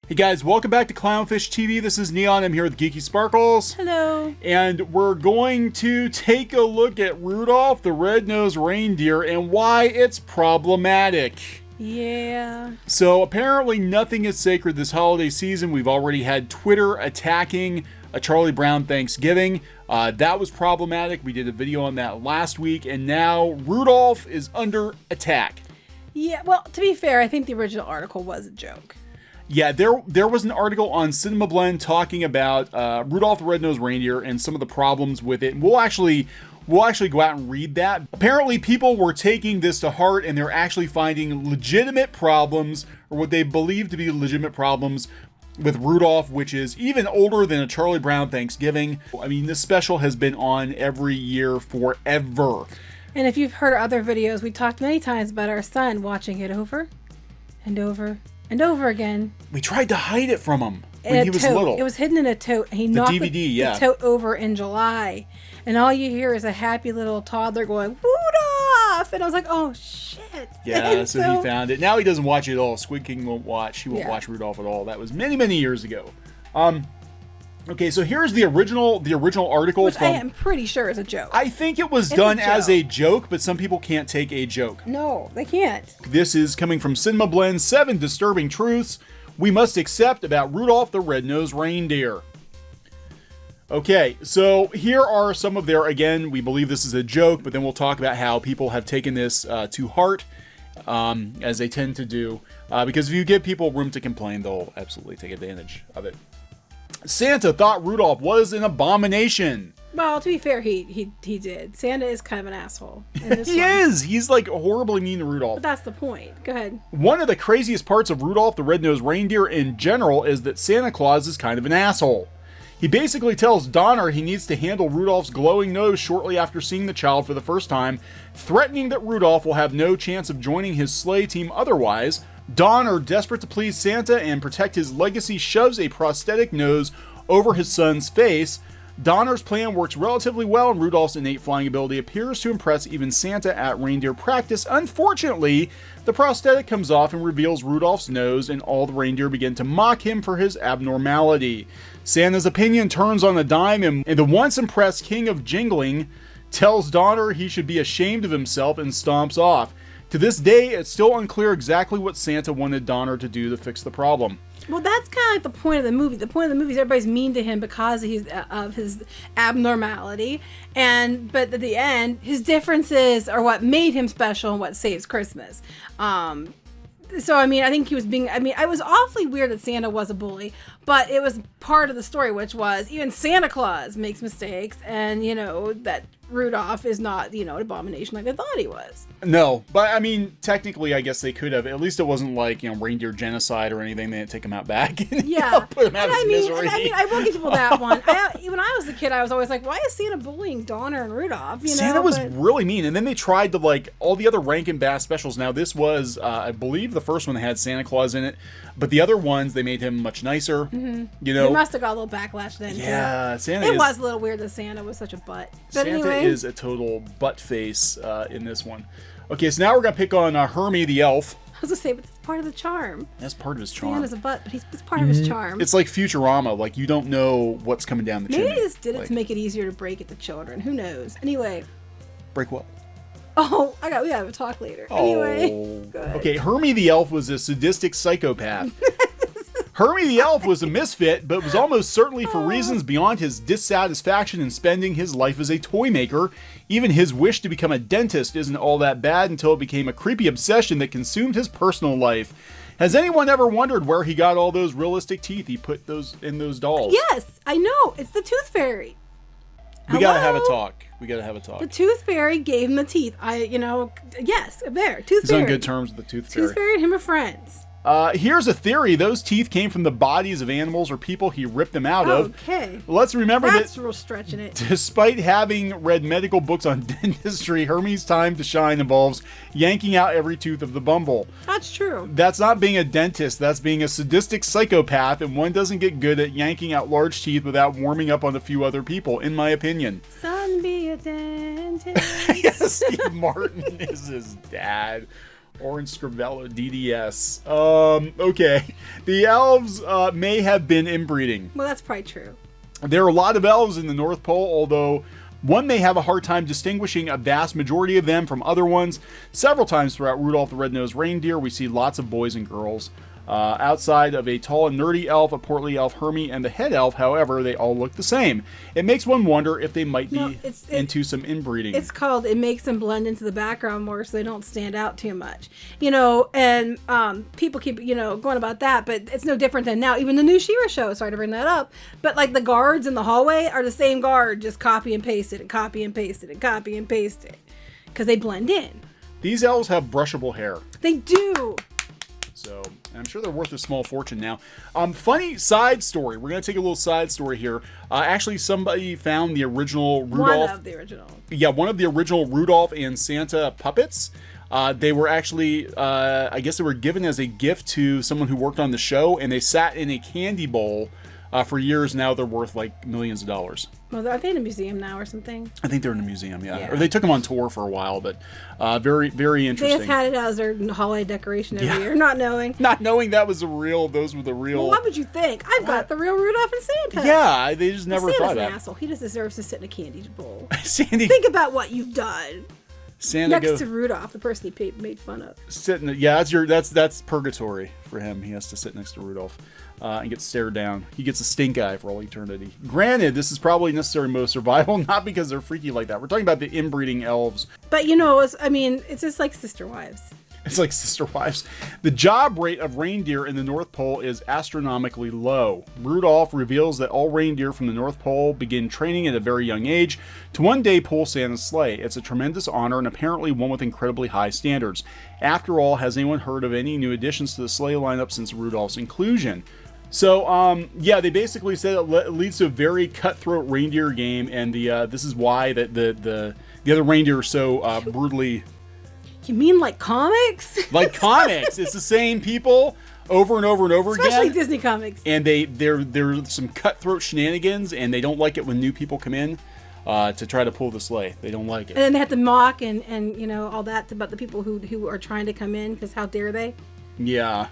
Hey guys, welcome back to Clownfish TV. This is Neon. I'm here with Geeky Sparkles. Hello. And we're going to take a look at Rudolph the Red-Nosed Reindeer and why it's problematic. Yeah. So apparently nothing is sacred this holiday season. We've already had Twitter attacking a Charlie Brown Thanksgiving. That was problematic. We did a video on that last week. And now Rudolph is under attack. Yeah, well, to be fair, I think the original article was a joke. Yeah, there was an article on Cinema Blend talking about Rudolph the Red-Nosed Reindeer and some of the problems with it. And we'll actually go out and read that. Apparently, people were taking this to heart and they're actually finding legitimate problems, or what they believe to be legitimate problems, with Rudolph, which is even older than a Charlie Brown Thanksgiving. I mean, this special has been on every year forever. And if you've heard other videos, we talked many times about our son watching it over and over and over again. We tried to hide it from him when he was little. It was hidden in a tote. And he knocked DVD, the tote over in July. And all you hear is a happy little toddler going, Rudolph! And I was like, oh, shit. Yeah, so he found it. Now he doesn't watch it at all. Squid King won't watch. He won't watch Rudolph at all. That was many, many years ago. Okay, so here's the original article. Which I am pretty sure is a joke. I think it was done as a joke, but some people can't take a joke. No, they can't. This is coming from Cinema Blend, 7 Disturbing Truths We Must Accept About Rudolph the Red-Nosed Reindeer. Okay, so here are some of their, again, we believe this is a joke, but then we'll talk about how people have taken this to heart, as they tend to do. Because if you give people room to complain, they'll absolutely take advantage of it. Santa thought Rudolph was an abomination. Well, to be fair, he did. Santa is kind of an asshole in this He one. is. He's like horribly mean to Rudolph. But that's the point. Go ahead. One of the craziest parts of Rudolph the Red-Nosed Reindeer in general is that Santa Claus is kind of an asshole. He basically tells Donner he needs to handle Rudolph's glowing nose shortly after seeing the child for the first time, threatening that Rudolph will have no chance of joining his sleigh team otherwise. Donner, desperate to please Santa and protect his legacy, shoves a prosthetic nose over his son's face. Donner's plan works relatively well, and Rudolph's innate flying ability appears to impress even Santa at reindeer practice. Unfortunately, the prosthetic comes off and reveals Rudolph's nose, and all the reindeer begin to mock him for his abnormality. Santa's opinion turns on a dime, and the once impressed king of jingling tells Donner he should be ashamed of himself and stomps off. To this day, it's still unclear exactly what Santa wanted Donner to do to fix the problem. Well, that's kind of like the point of the movie. The point of the movie is everybody's mean to him because of his abnormality. But at the end, his differences are what made him special and what saves Christmas. So, I mean, I think he was being... I mean, it was awfully weird that Santa was a bully, but it was part of the story, which was even Santa Claus makes mistakes, and, you know, that Rudolph is not, you know, an abomination like I thought he was. No, but I mean, technically, I guess they could have. At least it wasn't like, you know, reindeer genocide or anything. They didn't take him out back and put him out of his misery. I will give people that one. When I was a kid, I was always like, why is Santa bullying Donner and Rudolph? You know? Santa was really mean. And then they tried to, like, all the other Rankin-Bass specials. Now, this was, I believe, the first one that had Santa Claus in it. But the other ones, they made him much nicer. Mm-hmm. You know, he must have got a little backlash then. Yeah, too. Santa. Was a little weird that Santa was such a butt. But Santa is a total butt face in this one. Okay, so now we're gonna pick on Hermie the elf. I was gonna say, but that's part of the charm. That's part of his charm. Santa's a butt, but it's part of his charm. It's like Futurama. Like, you don't know what's coming down the chimney. Maybe they just did it to make it easier to break at the children. Who knows? Anyway. Break what? Oh, we gotta talk later. Anyway. Good. Okay, Hermie the elf was a sadistic psychopath. Hermie the elf was a misfit, but was almost certainly for reasons beyond his dissatisfaction in spending his life as a toy maker. Even his wish to become a dentist isn't all that bad until it became a creepy obsession that consumed his personal life. Has anyone ever wondered where he got all those realistic teeth he put in those dolls? Yes, I know. It's the Tooth Fairy. We gotta have a talk. The Tooth Fairy gave him the teeth. Yes, there. Tooth He's Fairy. on good terms with the Tooth Fairy. Tooth Fairy and him are friends. Here's a theory. Those teeth came from the bodies of animals or people he ripped them out of. Okay. Let's remember That's real stretching it. Despite having read medical books on dentistry, Hermie's time to shine involves yanking out every tooth of the bumble. That's true. That's not being a dentist. That's being a sadistic psychopath, and one doesn't get good at yanking out large teeth without warming up on a few other people, in my opinion. Son, be a dentist. Yes, Steve Martin is his dad. Orange Scrivello, DDS. Okay. The elves may have been inbreeding. Well, that's probably true. There are a lot of elves in the North Pole, although one may have a hard time distinguishing a vast majority of them from other ones. Several times throughout Rudolph the Red-Nosed Reindeer, we see lots of boys and girls. Outside of a tall and nerdy elf, a portly elf Hermie, and the head elf, however, they all look the same. It makes one wonder if they might be into some inbreeding. It makes them blend into the background more so they don't stand out too much. You know, and people keep, going about that, but it's no different than now. Even the new She-Ra show, sorry to bring that up, but like the guards in the hallway are the same guard, just copy and paste it and copy and paste it and copy and paste it. Because they blend in. These elves have brushable hair. They do. So, I'm sure they're worth a small fortune now. Funny side story. We're going to take a little side story here. Actually, somebody found the original Rudolph. One of the original. Yeah, one of the original Rudolph and Santa puppets. They were actually, I guess they were given as a gift to someone who worked on the show, and they sat in a candy bowl for years. Now they're worth like millions of dollars. Well, are they in a museum now or something? I think they're in a museum, yeah. Or they took them on tour for a while, but very, very interesting. They just had it as their holiday decoration every year, not knowing. Not knowing that was those were the real... Well, what would you think? I've got the real Rudolph and Santa. Yeah, they just never Santa's thought that. an asshole. He just deserves to sit in a candy bowl. Sandy... Think about what you've done. Santa next to Rudolph, the person he made fun of. Sitting, yeah, that's purgatory for him. He has to sit next to Rudolph and get stared down. He gets a stink eye for all eternity. Granted, this is probably necessary mode of survival, not because they're freaky like that. We're talking about the inbreeding elves. But it's just like sister wives. It's like sister wives. The job rate of reindeer in the North Pole is astronomically low. Rudolph reveals that all reindeer from the North Pole begin training at a very young age to one day pull Santa's sleigh. It's a tremendous honor and apparently one with incredibly high standards. After all, has anyone heard of any new additions to the sleigh lineup since Rudolph's inclusion? So, they basically said it leads to a very cutthroat reindeer game, and this is why the other reindeer are so brutally... You mean like comics? Like comics. It's the same people over and over and over again. Especially Disney comics. And there's some cutthroat shenanigans, and they don't like it when new people come in to try to pull the sleigh. They don't like it. And then they have to mock and all that about the people who are trying to come in, because how dare they? Yeah.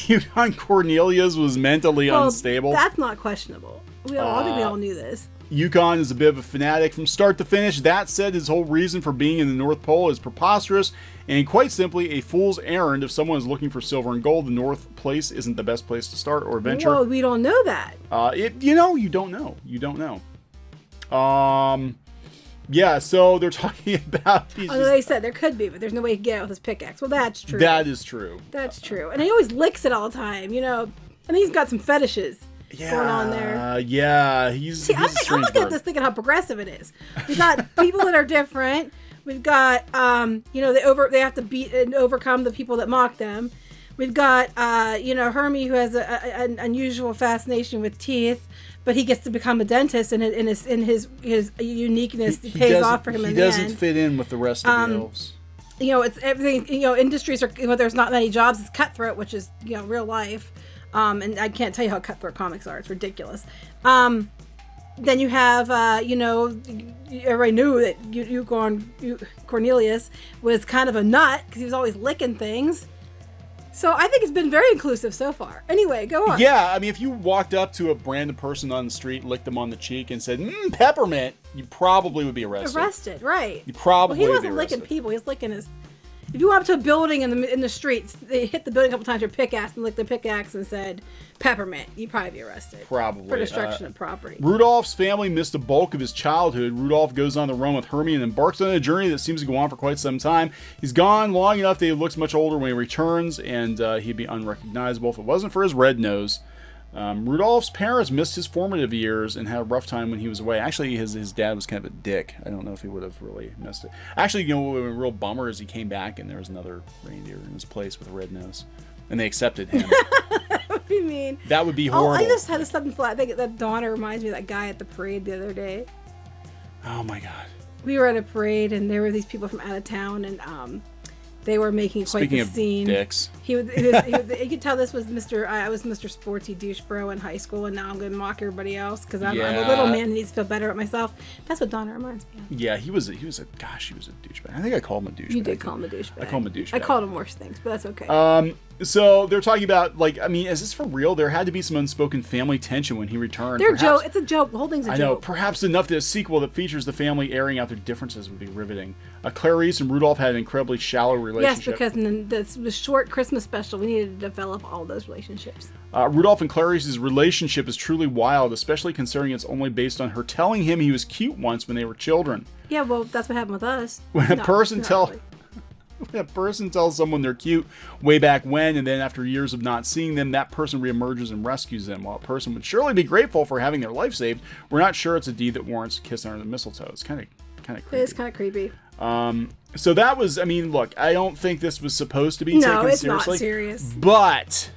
Yukon Cornelius was mentally unstable. That's not questionable. I think we all knew this. Yukon is a bit of a fanatic from start to finish. That said, his whole reason for being in the North Pole is preposterous and quite simply a fool's errand. If someone is looking for silver and gold, the North Place isn't the best place to start or venture. Well, we don't know that. You don't know. You don't know. Yeah, so they're talking about... They said there could be, but there's no way to get it with his pickaxe. Well, that's true. That is true. That's true. And he always licks it all the time, I think he's got some fetishes. Going on there. Yeah, he's a strange I'm looking at this thinking how progressive it is. We've got people that are different. We've got, they have to beat and overcome the people that mock them. We've got, Hermie, who has an unusual fascination with teeth, but he gets to become a dentist, and in his uniqueness pays off for him in the end. He doesn't fit in with the rest of the elves. It's everything. Industries are. There's not many jobs. It's cutthroat, which is real life. And I can't tell you how cutthroat comics are. It's ridiculous. Then you have, everybody knew that Cornelius was kind of a nut because he was always licking things. So I think it's been very inclusive so far. Anyway, go on. Yeah, I mean, if you walked up to a random person on the street, licked them on the cheek, and said, peppermint, you probably would be arrested. Arrested, right. You probably would be arrested. He wasn't licking people. He was licking his... If you went up to a building in the streets, they hit the building a couple times with your pickaxe and licked the pickaxe and said peppermint, you'd probably be arrested. Probably. For destruction of property. Rudolph's family missed the bulk of his childhood. Rudolph goes on the run with Hermie and embarks on a journey that seems to go on for quite some time. He's gone long enough that he looks much older when he returns, and he'd be unrecognizable if it wasn't for his red nose. Rudolph's parents missed his formative years and had a rough time when he was away. Actually, his dad was kind of a dick. I don't know if he would have really missed it. Actually, what would have been a real bummer is he came back and there was another reindeer in his place with a red nose. And they accepted him. That would be mean. That would be horrible. I just had a sudden flat. I think that Donna reminds me of that guy at the parade the other day. Oh, my God. We were at a parade and there were these people from out of town, and They were making quite Speaking the of scene. dicks. You could tell this was I was Mr. Sporty douche bro in high school, and now I'm going to mock everybody else because I'm a little man who needs to feel better at myself. That's what Donna reminds me of. Yeah, he was a douchebag. I think I called him a douchebag. You did call him a douchebag. I called him a douchebag. I called him worse things, but that's okay. So they're talking about, like, I mean, is this for real? There had to be some unspoken family tension when he returned. It's a joke. The whole thing's a joke. I know. Perhaps enough that a sequel that features the family airing out their differences would be riveting. Clarice and Rudolph had an incredibly shallow relationship. Yes, because in the short Christmas special, we needed to develop all those relationships. Rudolph and Clarice's relationship is truly wild, especially considering it's only based on her telling him he was cute once when they were children. Yeah, well, that's what happened with us. When a person tells someone they're cute way back when, and then after years of not seeing them, that person reemerges and rescues them. While a person would surely be grateful for having their life saved, we're not sure it's a deed that warrants a kiss under the mistletoe. It's kind of creepy. It is kind of creepy. So that was, I mean, look, I don't think this was supposed to be taken seriously. No, it's not serious. But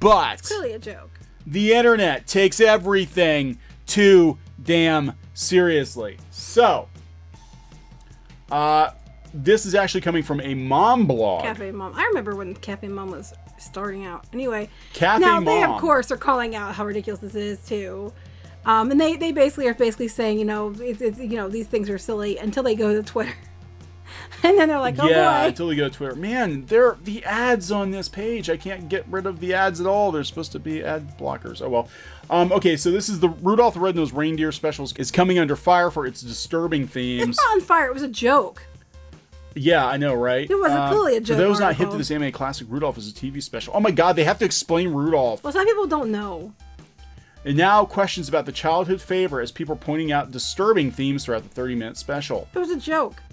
it's clearly a joke. The internet takes everything too damn seriously. So, this is actually coming from a mom blog. Cafe Mom. I remember when Cafe Mom was starting out. Anyway, Cafe now Mom. they of course are calling out how ridiculous this is too, and they basically are saying, it's these things are silly until they go to Twitter, and then they're like, oh yeah, boy. Until we go to Twitter. Man, the ads on this page. I can't get rid of the ads at all. They're supposed to be ad blockers. Oh well. Okay, so this is the Rudolph the Red-Nosed Reindeer specials. It's coming under fire for its disturbing themes. It's not on fire. It was a joke. Yeah, I know, right? It was clearly a joke. For those not hip article. to this anime classic, Rudolph is a TV special. Oh my god, they have to explain Rudolph. Well, some people don't know. And now questions about the childhood favorite as people are pointing out disturbing themes throughout the 30-minute special. It was a joke.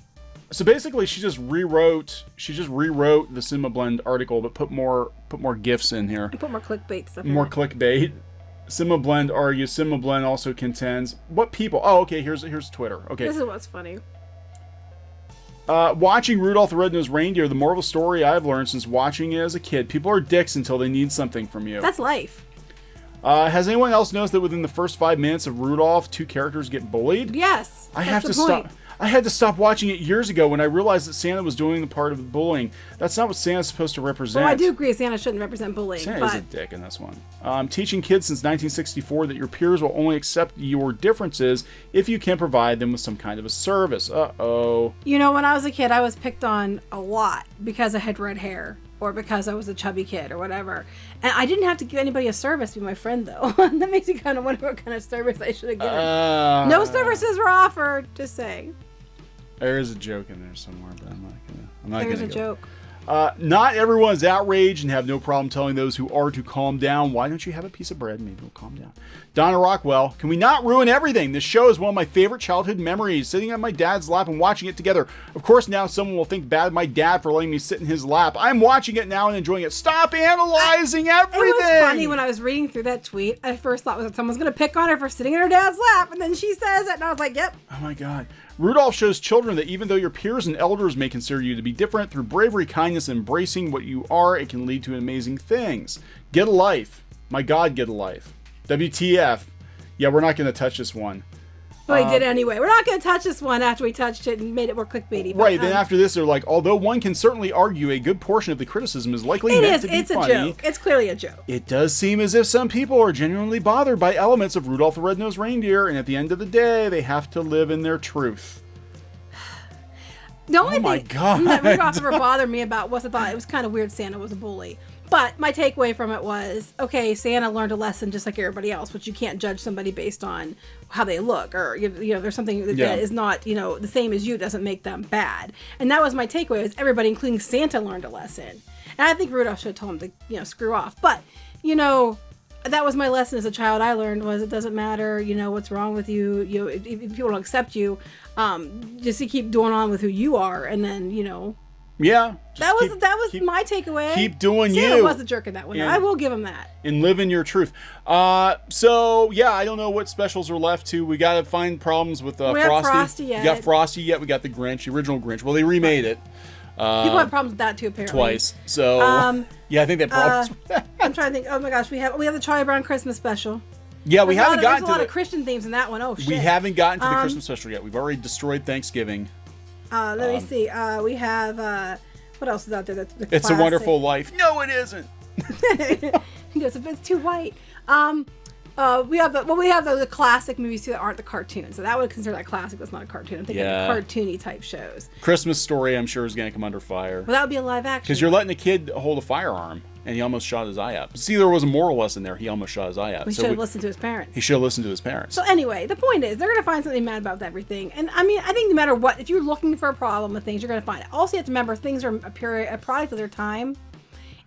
So basically, she just rewrote the Cinema Blend article, but put more GIFs in here. And put more clickbait stuff. More in clickbait. Cinema Blend argues. Cinema Blend also contends. What people? Oh, okay. Here's Twitter. Okay. This is what's funny. Watching Rudolph the Red-Nosed Reindeer, the moral of the story I've learned since watching it as a kid: people are dicks until they need something from you. That's life. Has anyone else noticed that within the first 5 minutes of Rudolph, 2 characters get bullied? Yes. I had to stop watching it years ago when I realized that Santa was doing the part of the bullying. That's not what Santa's supposed to represent. Well, I do agree Santa shouldn't represent bullying. Santa is a dick in this one. Teaching kids since 1964 that your peers will only accept your differences if you can provide them with some kind of a service. Uh-oh. When I was a kid, I was picked on a lot because I had red hair or because I was a chubby kid or whatever. And I didn't have to give anybody a service to be my friend, though. That makes you kind of wonder what kind of service I should have given. No services were offered, just saying. There is a joke in there somewhere, but I'm not gonna. There's a joke. Not everyone is outraged and have no problem telling those who are to calm down. Why don't you have a piece of bread? Maybe we'll calm down. Donna Rockwell, can we not ruin everything? This show is one of my favorite childhood memories, sitting on my dad's lap and watching it together. Of course, now someone will think bad of my dad for letting me sit in his lap. I'm watching it now and enjoying it. Stop analyzing everything! It was funny when I was reading through that tweet. I first thought that someone's going to pick on her for sitting in her dad's lap, and then she says it, and I was like, yep. Oh my god. Rudolph shows children that even though your peers and elders may consider you to be different, through bravery, kindness, and embracing what you are, it can lead to amazing things. Get a life. My God, get a life. WTF. Yeah, we're not going to touch this one. Well, he did anyway. We're not going to touch this one after we touched it and made it more clickbaity. But, right, then after this, they're like, although one can certainly argue a good portion of the criticism is likely meant to be funny. It's a joke. It's clearly a joke. It does seem as if some people are genuinely bothered by elements of Rudolph the Red-Nosed Reindeer, and at the end of the day, they have to live in their truth. The only thing that Rudolph ever bothered me about was I thought it was kind of weird Santa was a bully. But my takeaway from it was, okay, Santa learned a lesson just like everybody else, but you can't judge somebody based on how they look, or there's something that is not the same as you doesn't make them bad. And that was my takeaway: was everybody, including Santa, learned a lesson. And I think Rudolph should have told him to screw off. But that was my lesson as a child. I learned was it doesn't matter what's wrong with you. If people don't accept you, just to keep going on with who you are, and then Yeah. That was my takeaway. Keep doing Santa you. was a jerk in that one. I will give him that. And live in your truth. So yeah, I don't know what specials are left to. We got to find problems with Frosty. We have Frosty yet. We got Frosty yet. We got the Grinch, the original Grinch. Well, they remade it. People have problems with that too, apparently. Twice. So yeah, I think they have problems with that. I'm trying to think. Oh my gosh, we have the Charlie Brown Christmas special. Yeah, we haven't gotten to there's a lot of Christian themes in that one. Oh shit. We haven't gotten to the Christmas special yet. We've already destroyed Thanksgiving. Let me see. We have what else is out there? The It's a Wonderful Life. No, it isn't. He goes, if it's too white. We have the classic movies too that aren't the cartoons. So that would consider that classic. That's not a cartoon. I'm thinking of cartoony type shows. Christmas Story, I'm sure, is going to come under fire. Well, that would be a live action. Because you're letting a kid hold a firearm, and he almost shot his eye out. See, there was a moral lesson there. He almost shot his eye out. He should have listened to his parents. He should have listened to his parents. So anyway, the point is, they're going to find something mad about everything. And I mean, I think no matter what, if you're looking for a problem with things, you're going to find it. Also, you have to remember, things are a product of their time.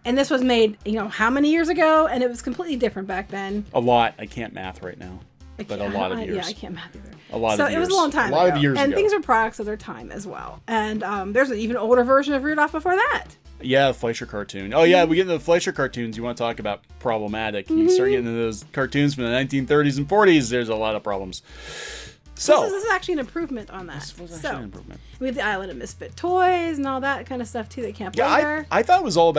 And this was made, how many years ago? And it was completely different back then. A lot. I can't math right now. But a lot of years. Yeah, I can't math either. A lot of years. So it was a long time ago. A lot of years ago. And things are products of their time as well. And there's an even older version of Rudolph before that. Yeah, the Fleischer cartoon. Oh, yeah, we get into the Fleischer cartoons. You want to talk about problematic. You start getting into those cartoons from the 1930s and 40s, there's a lot of problems. So this is actually an improvement on that. This was actually an improvement. We have the Island of Misfit Toys and all that kind of stuff too that can't play there. I thought it was all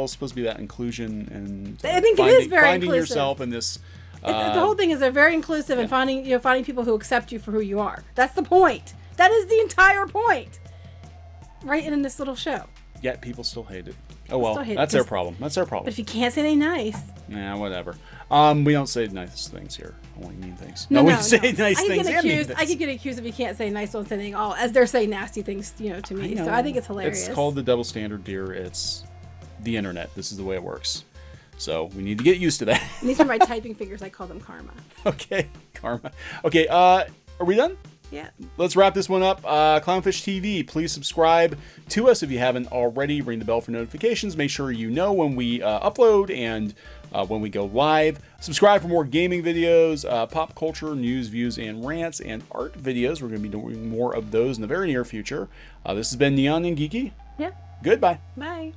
supposed to be that inclusion and I think it is very finding inclusive. Yourself in this. The whole thing is they're very inclusive and finding people who accept you for who you are. That's the point. That is the entire point. Right in this little show. Yet people still hate it. Oh well, that's their problem. That's their problem. But if you can't say anything nice. Nah, whatever. We don't say nice things here. Only mean things. We say nice things and mean things. I could get accused if you can't say nice, don't say anything all, as they're saying nasty things, to me. So I think it's hilarious. It's called the double standard, dear. It's the internet. This is the way it works. So we need to get used to that. And these are my typing fingers. I call them karma. Okay, karma. Okay, are we done? Yeah. Let's wrap this one up. Clownfish TV, please subscribe to us if you haven't already. Ring the bell for notifications. Make sure you know when we upload and when we go live. Subscribe for more gaming videos, pop culture, news, views, and rants, and art videos. We're going to be doing more of those in the very near future. This has been Neon and Geeky. Yeah. Goodbye. Bye.